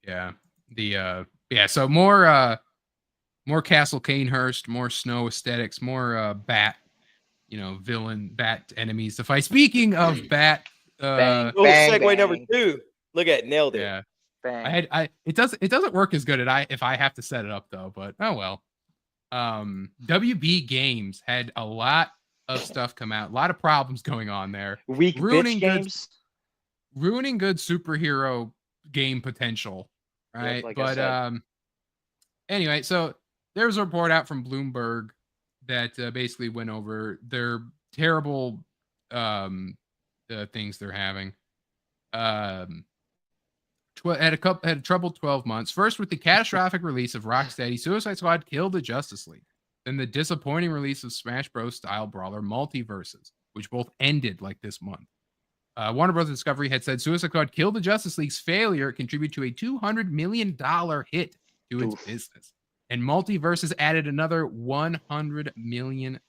Yeah. So more Castle Canehurst, more snow aesthetics, more bat, villain bat enemies to fight. Speaking of bat, Bang, Oh, bang, segue number bang, 2. Look at it, nailed it. yeah. bang. It doesn't work as good if I have to set it up though, but oh well. WB Games had a lot of stuff come out, a lot of problems going on there, Weak bitch games. ruining good superhero game potential, Yep, right? like I But said. anyway, so there was a report out from Bloomberg that basically went over their terrible things they're having. Had a troubled 12 months. First, with the catastrophic release of Rocksteady, Suicide Squad killed the Justice League. Then the disappointing release of Smash Bros. Style brawler Multiversus, which both ended like this month. Warner Bros. Discovery had said Suicide Squad killed the Justice League's failure contributed to a $200 million hit to its business. And Multiversus added another $100 million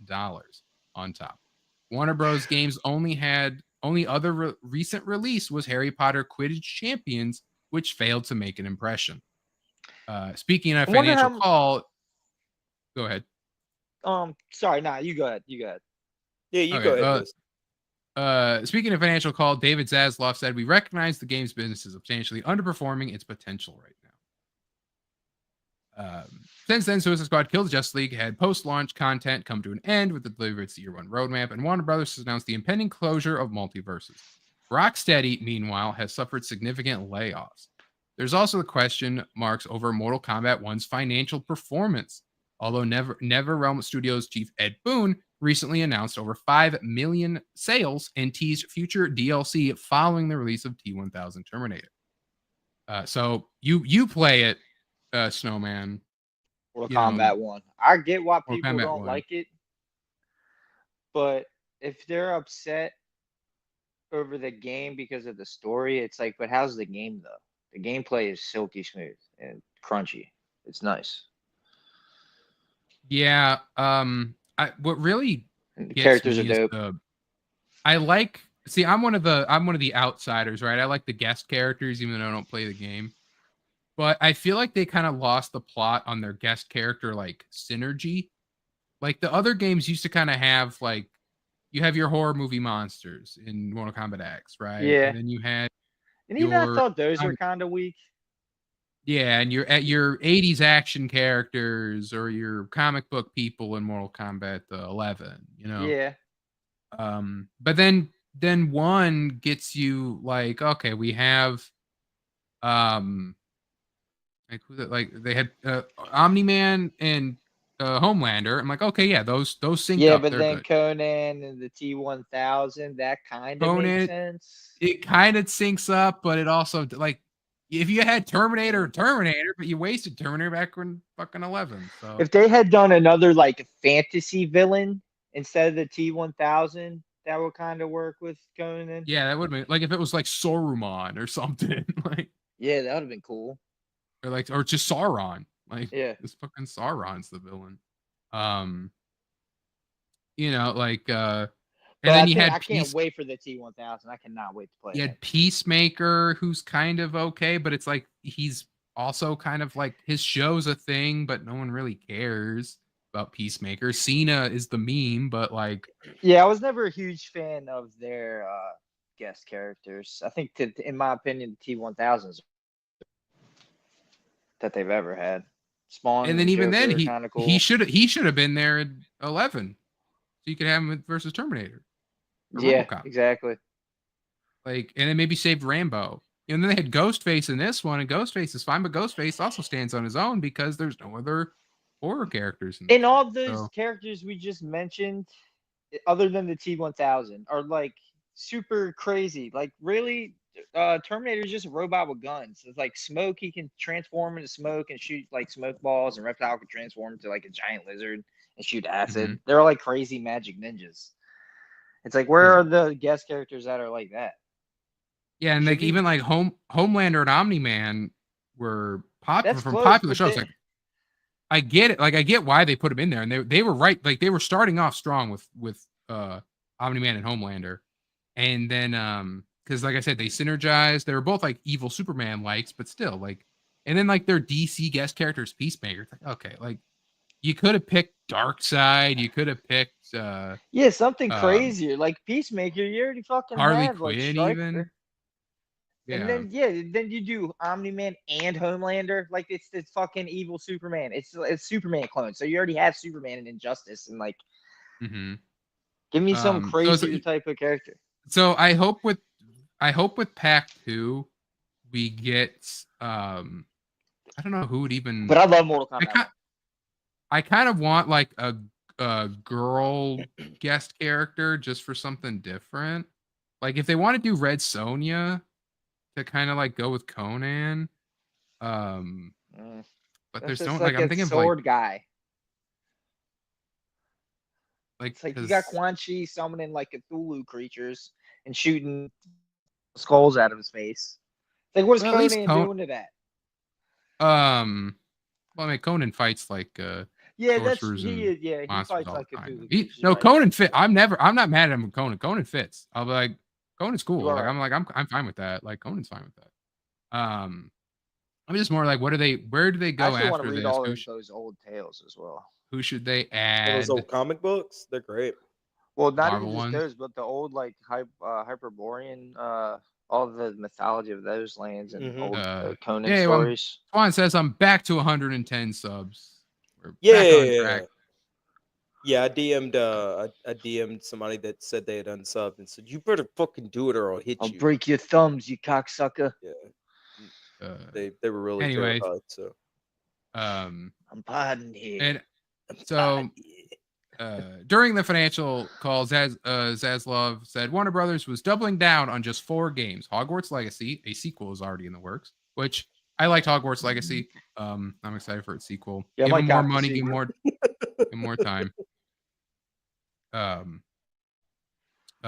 on top. Warner Bros. Games only other recent release was Harry Potter Quidditch Champions, which failed to make an impression. Speaking of financial call, go ahead. Sorry, you go ahead. Yeah, you go ahead. Speaking of financial call, David Zaslav said, "We recognize the game's business is substantially underperforming its potential right now." Since then, Suicide Squad Kill the Justice League had post-launch content come to an end with the delivery of its year one roadmap, and Warner Brothers has announced the impending closure of Multiversus. Rocksteady, meanwhile, has suffered significant layoffs. There's also the question marks over Mortal Kombat 1's financial performance, although NetherRealm Studios chief Ed Boon recently announced over 5 million sales and teased future DLC following the release of T-1000 Terminator. So you play it, Snowman. Mortal Kombat 1. I get why people don't like it, but if they're upset over the game because of the story, it's like, but how's the game though? The gameplay is silky smooth and crunchy. It's nice. Yeah. What really the characters are dope. I'm one of the outsiders, right? I like the guest characters, even though I don't play the game. But I feel like they kind of lost the plot on their guest character, like synergy. Like the other games used to kind of have like, you have your horror movie monsters in Mortal Kombat X, right? Yeah. And then you had, even I thought those were kind of weak. Yeah, and your 80s action characters or your comic book people in Mortal Kombat 11, Yeah. But then one gets you like, okay, we have like they had Omni-Man and Homelander. I'm like, okay, yeah, those sync up. Yeah, but then good. Conan and the T-1000, that kind of makes sense. It kind of syncs up, but it also, like, if you had Terminator, but you wasted Terminator back in fucking 11. So if they had done another like fantasy villain instead of the T-1000, that would kind of work with Conan. Yeah, that would be like if it was like Saruman or something. Like, yeah, that would have been cool. Or just Sauron. Like, yeah, this fucking Sauron's the villain. Like and then I can't wait for the T-1000. I cannot wait to play. You had Peacemaker, who's kind of okay, but it's like he's also kind of like his show's a thing, but no one really cares about Peacemaker. Cena is the meme, but like, yeah, I was never a huge fan of their guest characters. I think, in my opinion, the T-1000s that they've ever had. Spawn, and then even Joker, then cool. he should have been there in 11, so you could have him versus Terminator. Yeah, exactly. Like, and then maybe saved Rambo. And then they had Ghostface in this one, and Ghostface is fine, but Ghostface also stands on his own because there's no other horror characters in all those characters we just mentioned, other than the T-1000, are like super crazy. Like, really, Terminator is just a robot with guns. It's like smoke. He can transform into smoke and shoot like smoke balls, and Reptile can transform into like a giant lizard and shoot acid. Mm-hmm. They're all like crazy magic ninjas. It's like, where are the guest characters that are like that? Yeah, and like even like Homelander and Omni-Man were popular shows. Like, I get it. Like, I get why they put them in there, and they were right. Like, they were starting off strong with Omni-Man and Homelander, and then because like I said, they synergized. They were both like evil Superman likes, but still, like, And then like their DC guest characters, Peacemaker. It's like, okay, like you could have picked Darkseid. You could have picked Yeah, something crazier like Peacemaker. You already fucking Harley have like Quinn Stryker. even. And then then you do Omni-Man and Homelander. Like it's fucking evil Superman. It's Superman clone. So you already have Superman and Injustice and like give me some crazy type of character. So I hope with Pack 2 we get I don't know who would even, but I love Mortal Kombat. I kind of want like a girl guest character just for something different. Like if they want to do Red Sonja to kind of like go with Conan. But there's no like I'm thinking sword like, guy. Like it's like you got Quan Chi summoning like Cthulhu creatures and shooting skulls out of his face. It's like what's Conan doing to that? Well, I mean Conan fights like yeah, he fights like Cthulhu. Conan fit. I'm not mad at him with Conan. Conan fits. I'll be like, Conan's cool. Like right. I'm fine with that. Like Conan's fine with that. I'm just more like, where do they go after this? I want to read all those old tales as well. Who should they add? Those old comic books, they're great. Well, not Marvel even just those, but the old like Hyperborean, all the mythology of those lands and old Conan stories. Swan says I'm back to 110 subs. We're Yeah, I DM'd somebody that said they had unsubbed and said, "You better fucking do it or I'll hit you. I'll break your thumbs, you cocksucker." Yeah, they were really terrified. So, I'm pardoned here. And so, during the financial call, Zaslav said Warner Brothers was doubling down on just 4 games. Hogwarts Legacy, a sequel, is already in the works, which I liked Hogwarts Legacy. I'm excited for its sequel. Yeah, give them more money, give more time.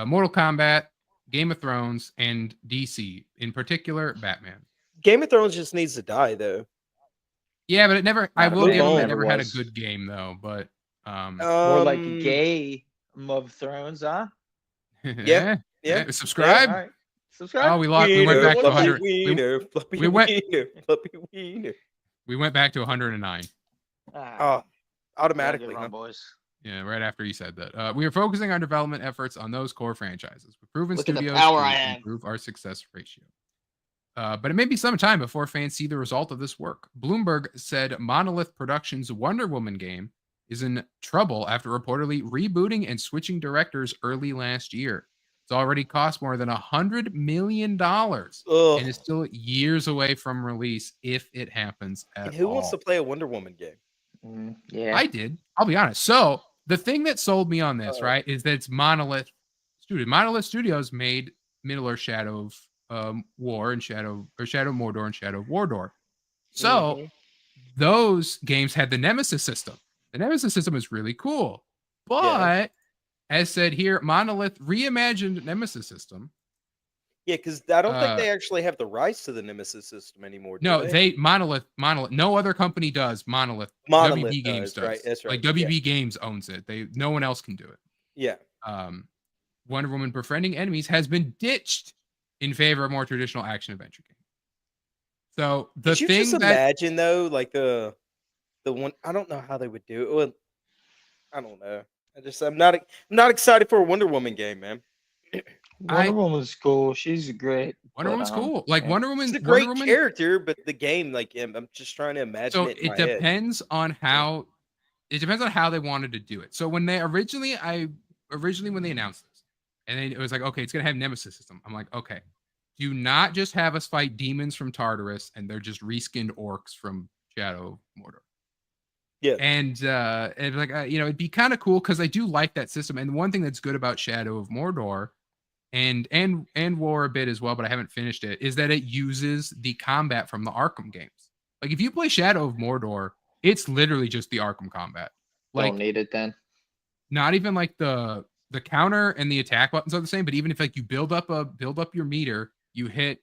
Mortal Kombat, Game of Thrones, and DC, in particular, Batman. Game of Thrones just needs to die, though. Yeah, but it never. I will give them. It never had a good game, though. But more like Game of Thrones, huh? Yeah. Subscribe. Yeah, all right. Subscribe. Oh, we went back to 100. We went back to 109. Automatically, huh? boys. Yeah, right after you said that. We are focusing our development efforts on those core franchises with proven Look studios to improve our success ratio. But it may be some time before fans see the result of this work. Bloomberg said Monolith Productions' Wonder Woman game is in trouble after reportedly rebooting and switching directors early last year. It's already cost more than $100 million and is still years away from release if it happens at all. And who wants to play a Wonder Woman game? Yeah, I did. I'll be honest. So the thing that sold me on this, right, is that it's Monolith Studios. Monolith Studios made Middle-earth Shadow of War and Shadow of Mordor and Shadow of Mordor. So those games had the Nemesis system. The Nemesis system is really cool. But as said here, Monolith reimagined Nemesis system. Yeah, because I don't think they actually have the rights to the Nemesis system anymore. No, Monolith. No other company does. Monolith WB Games does. Right, that's right. Like WB Games owns it. No one else can do it. Yeah. Wonder Woman befriending enemies has been ditched in favor of more traditional action adventure games. So the Could you thing just imagine though, like the one, I don't know how they would do it. Well, I don't know. I'm not excited for a Wonder Woman game, man. Wonder Woman's cool. She's great. Wonder Woman's cool. Like Wonder Woman's a great character, but the game, like I'm just trying to imagine. So it depends on how. It depends on how they wanted to do it. So when they originally when they announced this, and then it was like, okay, it's gonna have Nemesis system. I'm like, okay, do not just have us fight demons from Tartarus and they're just reskinned orcs from Shadow of Mordor. Yeah, and like it'd be kind of cool because I do like that system. And one thing that's good about Shadow of Mordor, and War a bit as well, but I haven't finished it, is that it uses the combat from the Arkham games. Like if you play Shadow of Mordor, it's literally just the Arkham combat. Like, don't need it then. Not even like the counter and the attack buttons are the same, but even if like you build up your meter, you hit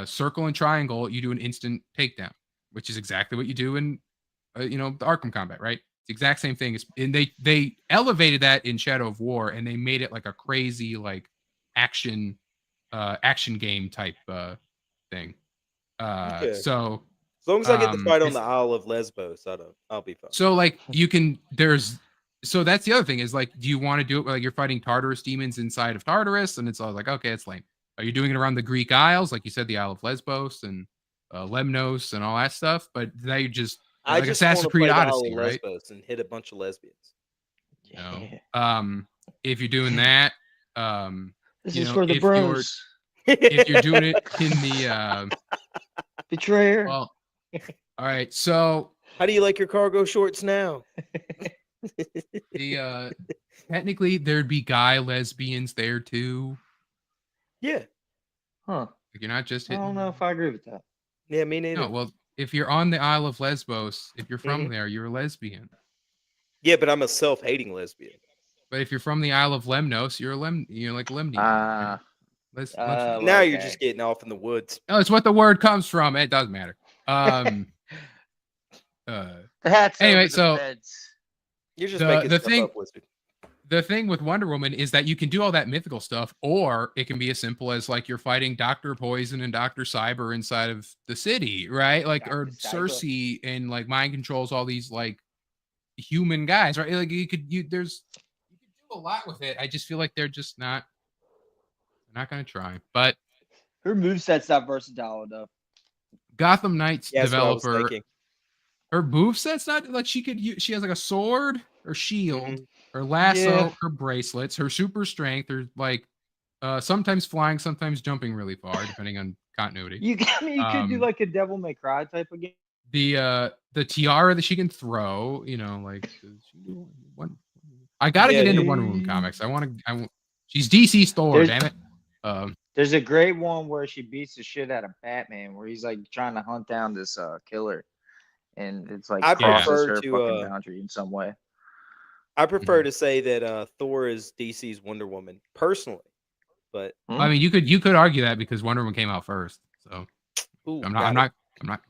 circle and triangle, you do an instant takedown, which is exactly what you do in the Arkham combat, right? It's the exact same thing. And they elevated that in Shadow of War, and they made it like a crazy like action game type thing. Okay. So As long as I get to fight on it's- the Isle of Lesbos, I'll be fine. So like you can so that's the other thing is like, do you want to do it like you're fighting Tartarus demons inside of Tartarus? And it's all like, okay, it's lame. Are you doing it around the Greek Isles, like you said, the Isle of Lesbos and Lemnos and all that stuff? But they just I like just Assassin's want to Creed play the Isle Odyssey, of right? Lesbos and hit a bunch of lesbians. No. Yeah. If you're doing that, This you is know, for the if you're- bros. if you're doing it in the Betrayer. well, all right. So How do you like your cargo shorts now? the technically there'd be guy lesbians there too. Yeah. Huh. Like you're not just I hitting. don't know if I agree with that. Yeah, me neither. No, well, if you're on the Isle of Lesbos, if you're from Mhm. there, you're a lesbian. Yeah, but I'm a self-hating lesbian. But if you're from the Isle of Lemnos, you're like a Lemnian. Ah. Let's Well, Now you're okay. just getting off in the woods. no, it's what the word comes from. It doesn't matter. That's Anyway, over the so- fence. You're just The- making the stuff thing- up, Wizard. the thing with Wonder Woman is that you can do all that mythical stuff, or it can be as simple as like you're fighting Dr. Poison and Dr. Cyber inside of the city, right? Like, or Dr. Cyber. Cersei and like mind controls all these like human guys, right? Like you could do a lot with it. I just feel like they're not gonna try. But Her moveset's not versatile enough. Gotham Knights Yeah, that's what I was developer, thinking. her moveset's not like she could use, she has like a sword, her shield, Mhm. her lasso, Yeah. her bracelets, her super strength, her like sometimes flying, sometimes jumping really far, depending on continuity. You could do Um, like a Devil May Cry type of game. The tiara that she can throw, you know, like does she do one? I gotta Yeah, get into yeah. Wonder Woman comics. I want. She's DC's Thor, There's- damn it. There's a great one where she beats the shit out of Batman, where he's like trying to hunt down this killer, and it's like I crosses prefer her to, fucking boundary in some way. I prefer Mhm. to say that Thor is DC's Wonder Woman, personally. But I mean, you could argue that because Wonder Woman came out first, so ooh, I'm got not it. gonna.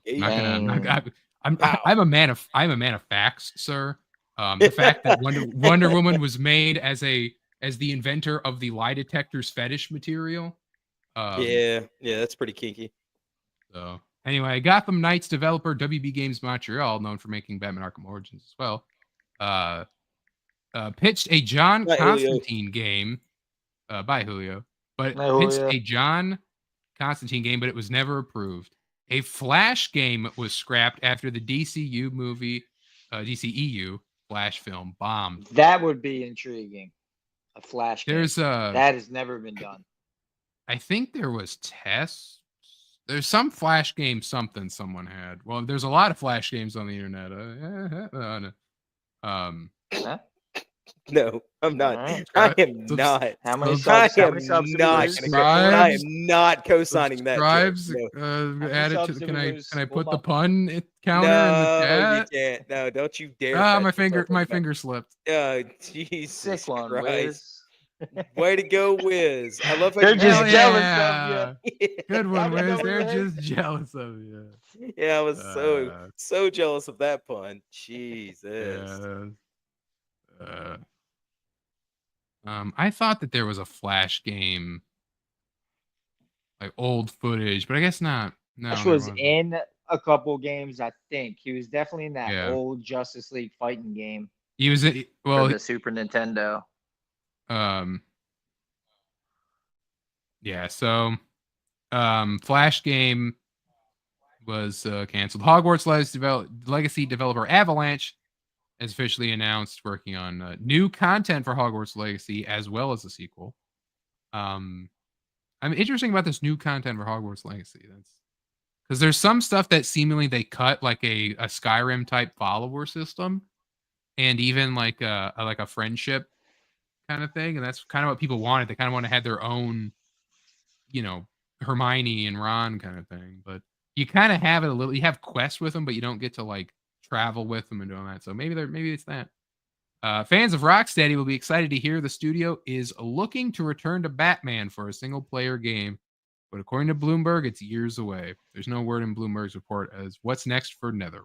Wow. I'm a man of facts, sir. The fact that Wonder Woman was made as the inventor of the lie detector's fetish material. yeah, that's pretty kinky. So anyway, Gotham Knights developer WB Games Montreal, known for making Batman Arkham Origins as well, pitched a John By Julio. Constantine game. By Julio, but By pitched Julio. a John Constantine game, but it was never approved. A Flash game was scrapped after the DCU movie, DCEU Flash film bombed. That would be intriguing. A Flash game. There's That has never been done. I think there was tests. There's some Flash game something someone had. Well, there's a lot of Flash games on the internet. Huh? No, I'm not. Alright. I am Subs- not. How many Subscribe- I subs? How am many subs? did we not. lose? I am Subscribes- not co-signing that. joke. Subscribes, No. many add it to. subs did Can we I lose? can I One put the more. pun counter in No, the you chat? can't. No, don't you dare. Ah, pat my yourself finger on the back. finger slipped. Oh, Jesus Sick one, Christ. Wiz. Way to go, Wiz. I love how They're you just Hell jealous yeah. of you. Good one, Gotta Wiz. go, They're Wiz. just jealous of you. Yeah, I was Uh, so jealous of that pun. Jesus. Yeah. I thought that there was a Flash game, like old footage, but I guess not. No, Flash there was wasn't. in a couple games, I think. He was definitely in that Yeah. old Justice League fighting game He was for well. the Super Nintendo. Yeah. So, Flash game was canceled. Hogwarts Legacy developer Avalanche has officially announced working on new content for Hogwarts Legacy as well as a sequel. I'm interesting about this new content for Hogwarts Legacy. That's because there's some stuff that seemingly they cut, like a Skyrim type follower system, and even like a friendship kind of thing, and that's kind of what people wanted. They kind of want to have their own, you know, Hermione and Ron kind of thing. But you kind of have it a little. You have quests with them, but you don't get to like travel with them and doing that. So maybe it's that. Fans of Rocksteady will be excited to hear the studio is looking to return to Batman for a single-player game, but according to Bloomberg, it's years away. There's no word in Bloomberg's report as what's next for NetherRealm.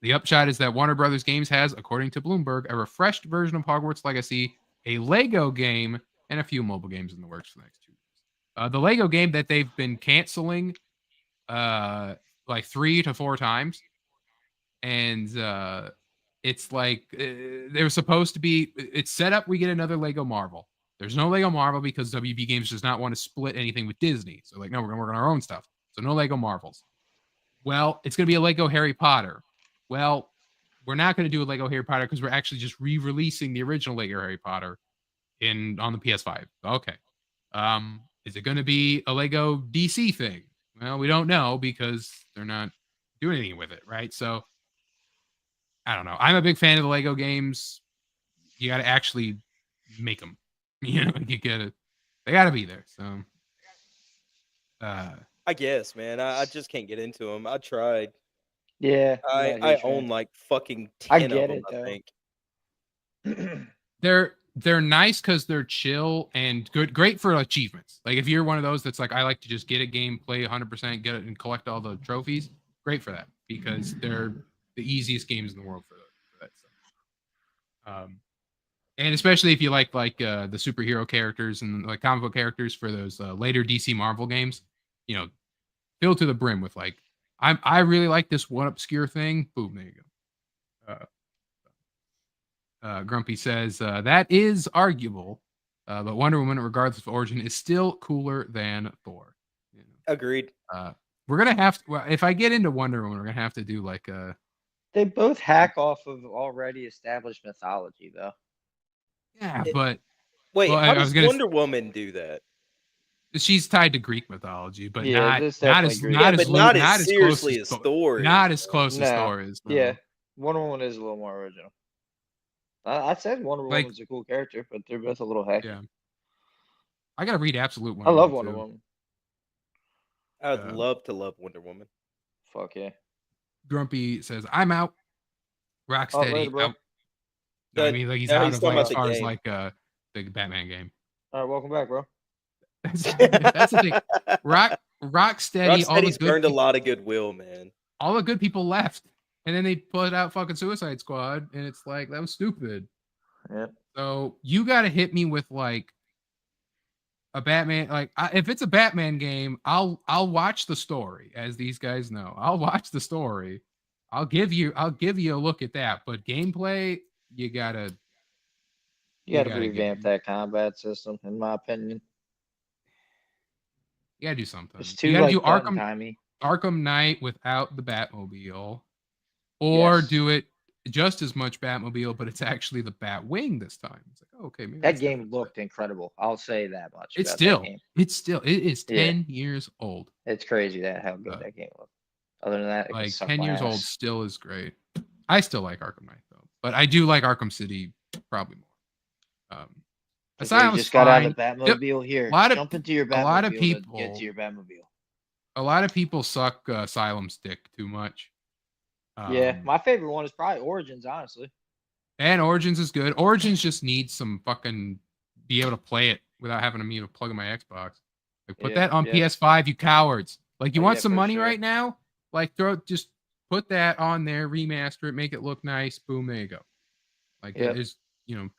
The upshot is that Warner Brothers Games has, according to Bloomberg, a refreshed version of Hogwarts Legacy, a Lego game, and a few mobile games in the works for the next 2 years. The Lego game that they've been canceling like 3 to 4 times, and it's like they're supposed to be. It's set up. We get another Lego Marvel. There's no Lego Marvel because WB Games does not want to split anything with Disney. So like, no, we're gonna work on our own stuff. So no Lego Marvels. Well, it's gonna be a Lego Harry Potter. Well, we're not gonna do a Lego Harry Potter because we're actually just re-releasing the original Lego Harry Potter on the PS5. Okay. Is it gonna be a Lego DC thing? Well, we don't know because they're not doing anything with it, right? So I don't know. I'm a big fan of the Lego games. You got to actually make them. You know, you gotta. They got to be there. So, I guess, man. I just can't get into them. I tried. Yeah, I own like fucking I 10 of get them. it, I though. think. they're nice because they're chill and great for achievements. Like if you're one of those that's like, I like to just get a game, play 100%, get it, and collect all the trophies. Great for that because they're the easiest games in the world for that stuff. And especially if you like the superhero characters and like comic book characters for those later DC Marvel games, you know, fill to the brim with like, I really like this one obscure thing. Boom, there you go. Grumpy says that is arguable, but Wonder Woman, regardless of origin, is still cooler than Thor. You know? Agreed. We're gonna have to. Well, if I get into Wonder Woman, we're gonna have to do like a. They both hack off of already established mythology, though. Yeah, but Wait, well, how I does was gonna. Wonder Woman do that? She's tied to Greek mythology, but Yeah, not this not definitely as Greek. not Yeah, as but lo- not not as as seriously close as Thor is. Not as close as No. Thor is. No. Yeah, Wonder Woman is a little more original. I said Wonder Like- Woman's a cool character, but they're both a little hacky. Yeah. I gotta read Absolute I Wonder love Woman Wonder too. Woman. I would love to love Wonder Woman. Fuck yeah. Grumpy says, "I'm out." Rocksteady later, bro. out. No, I mean, like he's No, out he's of talking like as about the far as game. like the Batman game. All right, welcome back, bro. That's the thing. Rocksteady, all the Rocksteady's good earned a people, lot of goodwill, man. all the good people left, and then they put out fucking Suicide Squad, and it's like that was stupid. Yep. So you got to hit me with like a Batman. Like if it's a Batman game, I'll watch the story, as these guys know. I'll watch the story. I'll give you a look at that. But gameplay, you gotta revamp that combat system, in my opinion. You gotta do something. It's You too gotta like do Arkham. Arkham Knight without the Batmobile, or Yes. do it just as much Batmobile, but it's actually the Batwing this time. It's like, oh, okay, maybe That that's game different. looked incredible. I'll say that much. It's about that still, game. it is Yeah. 10 years old. It's crazy how good that game looked. Other than that, it Like can suck 10 my years old ass. still is great. I still like Arkham Knight though, but I do like Arkham City probably more. Like, you Asylum's just got out fine. of the Batmobile here. lot of- Jump into your Batmobile a lot of to people- get to your Batmobile. A lot of people suck Asylum's dick too much. Yeah, my favorite one is probably Origins, honestly. And Origins is good. Origins just needs some fucking be able to play it without having to plug in my Xbox. Like put that on PS5, you cowards. Like you Oh, want yeah, some for money sure. right now? Like just put that on there, remaster it, make it look nice. Boom, there you go. Like Yep. it is,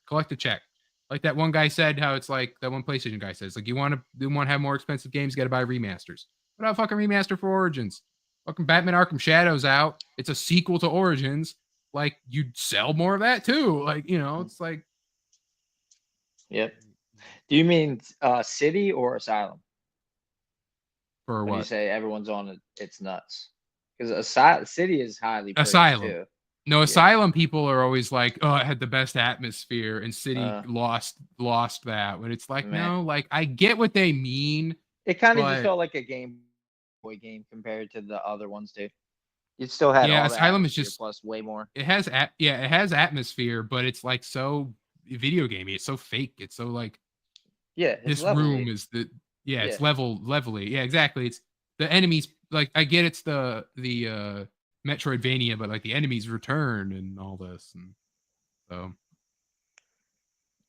collect a check. Like that one guy said, how it's like that one PlayStation guy says, like you want to have more expensive games, you got to buy remasters. Put out a fucking remaster for Origins. Fucking Batman Arkham Shadows out. It's a sequel to Origins. Like you'd sell more of that too. Like it's like. Yep. Do you mean City or Asylum? For When you what? say everyone's on it, it's nuts. Because City is highly praised Asylum. too. No, Asylum people are always like, oh, it had the best atmosphere, and City lost that. But it's like, Man. no, like I get what they mean. It kind of But- just felt like a Game Boy game compared to the other ones too. You still had Yeah, all the Asylum is atmosphere just- plus way more. It has atmosphere, but it's like so video gamey. It's so fake. It's so like Yeah, it's this lovely. room is it's Yeah. levelly. Yeah, exactly. It's the enemies. Like I get it's the Metroidvania, but like the enemies return and all this, and so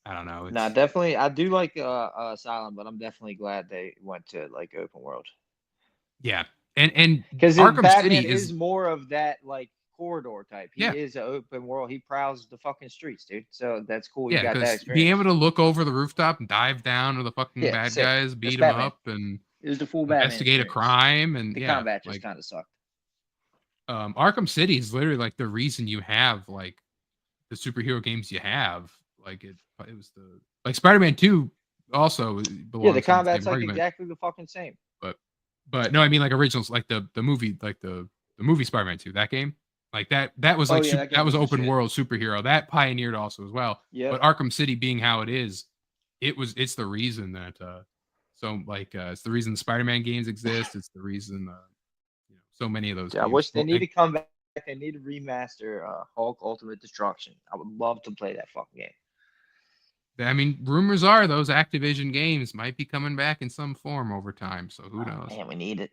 I don't know. Nah, definitely. I do like Asylum, but I'm definitely glad they went to like open world. Yeah, and Because Arkham Batman City is more of that like corridor type. He Yeah. is an open world. He prowls the fucking streets, dude. So that's cool. You Yeah, got that because experience. being able to look over the rooftop and dive down to the fucking Yeah, bad sick. guys, That's beat them Batman. up, and It was the full Batman investigate a experience. crime, and The yeah, combat just like kind of sucked. Arkham City is literally like the reason you have like the superhero games you have. Like it was the like Spider-Man 2 also belongs. Yeah, the in combat's same like argument. exactly the fucking same. But no, I mean like originals, like the movie, like the movie Spider-Man 2, that game, like that was like yeah, that game that was was the open shit. world superhero that pioneered also as well. Yep. But Arkham City being how it is, it's the reason that it's the reason the Spider-Man games exist. It's the reason so many of those. Yeah, I games. wish they Well, need to come back. They need to remaster Hulk Ultimate Destruction. I would love to play that fucking game. I mean, rumors are those Activision games might be coming back in some form over time. So who knows? Man, we need it.